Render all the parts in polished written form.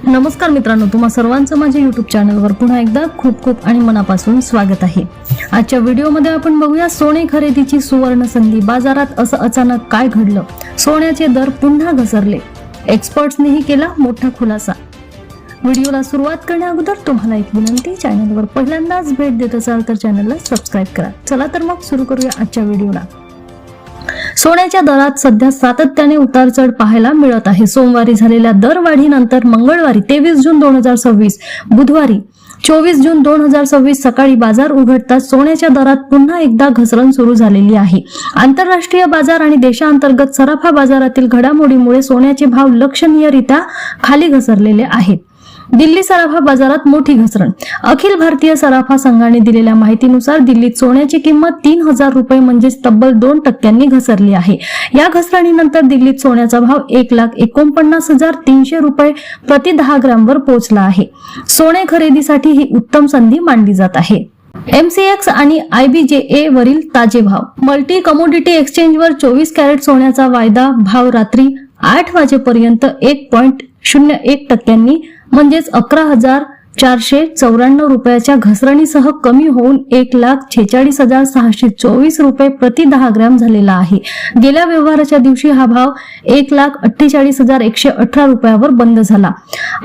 नमस्कार मित्रांनो, तुम्हा सर्वांचं माझ्या YouTube चॅनलवर पुन्हा एकदा खूप खूप आणि मनापासून स्वागत आहे। आजच्या व्हिडिओमध्ये आपण बघूया सोने खरेदीची सुवर्ण संधी। बाजारात असं अचानक काय घडलं? सोन्याचे दर पुन्हा घसरले, एक्सपर्ट्सनेही केला मोठा खुलासा। व्हिडिओला सुरुवात करण्याअगोदर तुम्हाला एक विनंती, चॅनलवर पहिल्यांदाच भेट देत असाल तर चॅनलला सबस्क्राइब करा। चला तर मग सुरू करूया आजच्या व्हिडिओला। सोन्याच्या दरात सध्या सातत्याने उतारचढ पाहायला मिळत आहे। सोमवारी झालेल्या दरवाढीनंतर मंगळवारी 23 जून 2026, बुधवारी 24 जून 2026 सकाळी बाजार उघडताच सोन्याच्या दरात पुन्हा एकदा घसरण सुरू झालेली आहे। आंतरराष्ट्रीय बाजार आणि देशांतर्गत सराफा बाजारातील घडामोडीमुळे सोन्याचे भाव लक्षणीयरित्या खाली घसरलेले आहेत। दिल्ली सराफा बाजारात मोठी घसरण। अखिल भारतीय सराफा संघाने दिलेल्या माहितीनुसार दिल्लीत सोन्याची किंमत 3000 रुपये म्हणजेच तब्बल 2% घसरली आहे। या घसरणीनंतर दिल्लीत सोन्याचा भाव 1,49,300 रुपये प्रति 10 ग्रॅमवर पोहोचला आहे। सोने खरेदीसाठी ही उत्तम संधी मानली जात आहे। MCX आणि IBJA वरील ताजे भाव। मल्टी कमोडिटी एक्सचेंजवर 24 कॅरेट सोन्याचा वायदा भाव रात्री 8 वाजेपर्यंत 1.01% म्हणजेच 11,494 रुपयाच्या घसरणीसह कमी होऊन 1,46,624 रुपये प्रति 10 ग्रॅम झालेला आहे। गेल्या व्यवहाराच्या दिवशी हा भाव 1,48,118 रुपयावर बंद झाला।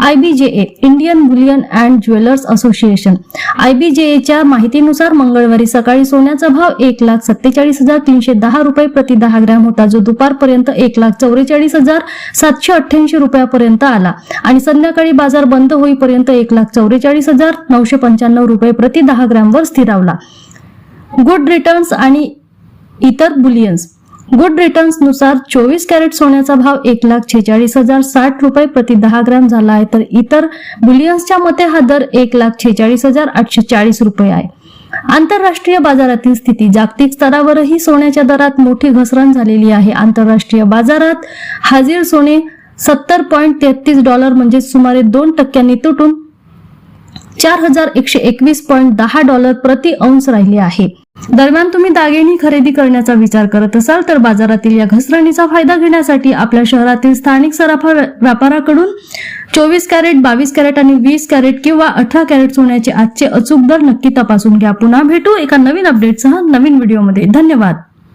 IBJA Indian bullion and jewellers association IBJAच्या माहितीनुसार मंगळवारी सकाळी सोन्याचा भाव 1,47,310 रुपये प्रति 10 ग्रॅम होता, जो दुपारपर्यंत 1,44,788 रुपयापर्यंत आला आणि संध्याकाळी बाजार बंद होईपर्यंत 1,44,995 रुपये प्रति 10 ग्रॅमवर स्थिरावला। गुड रिटर्न्स आणि इतर बुलियन्स। गुड रिटर्न्स नुसार 24 कॅरेट सोन्याचा भाव 1,46,060 रुपये प्रति 10 ग्रॅम झाला आहे, तर इतर बुलियन्सच्या मते हा दर 1,46,840 रुपये आहे। आंतरराष्ट्रीय बाजारातील स्थिती। जागतिक स्तरावरही सोन्याच्या दरात मोठी घसरण झालेली आहे। आंतरराष्ट्रीय बाजारात हाजीर सोने $70.33 म्हणजे सुमारे 2% तुटून $4,121.10 प्रति औंस राहिले आहे। दरम्यान तुम्ही दागिने खरेदी करण्याचा विचार करत असाल तर बाजारातील या घसरणीचा फायदा घेण्यासाठी आपल्या शहरातील स्थानिक सराफा व्यापाराकडून 24 कॅरेट, 22 कॅरेट आणि 20 कॅरेट किंवा 18 कॅरेट सोन्याचे आजचे अचूक दर नक्की तपासून घ्या। पुन्हा भेटू एका नवीन अपडेटसह नवीन व्हिडिओमध्ये। धन्यवाद।